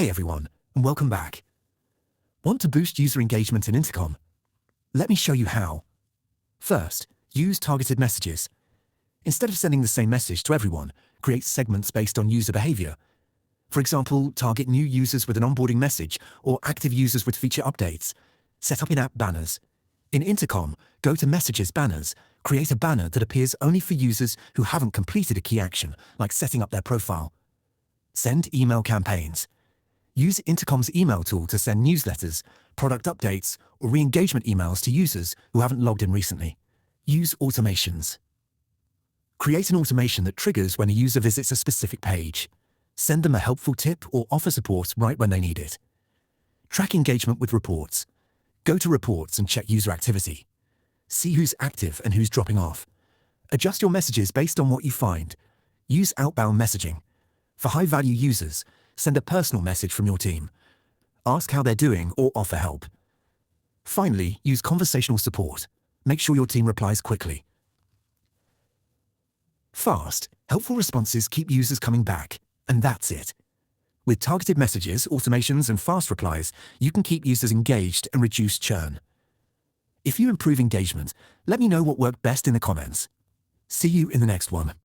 Hey everyone, and welcome back. Want to boost user engagement in Intercom? Let me show you how. First, use targeted messages. Instead of sending the same message to everyone, create segments based on user behavior. For example, target new users with an onboarding message or active users with feature updates. Set up in-app banners. In Intercom, go to Messages Banners, create a banner that appears only for users who haven't completed a key action, like setting up their profile. Send email campaigns. Use Intercom's email tool to send newsletters, product updates, or re-engagement emails to users who haven't logged in recently. Use automations. Create an automation that triggers when a user visits a specific page. Send them a helpful tip or offer support right when they need it. Track engagement with reports. Go to reports and check user activity. See who's active and who's dropping off. Adjust your messages based on what you find. Use outbound messaging. For high-value users, send a personal message from your team. Ask how they're doing or offer help. Finally, use conversational support. Make sure your team replies quickly. Fast, helpful responses keep users coming back, and that's it. With targeted messages, automations, and fast replies, you can keep users engaged and reduce churn. If you improve engagement, let me know what worked best in the comments. See you in the next one.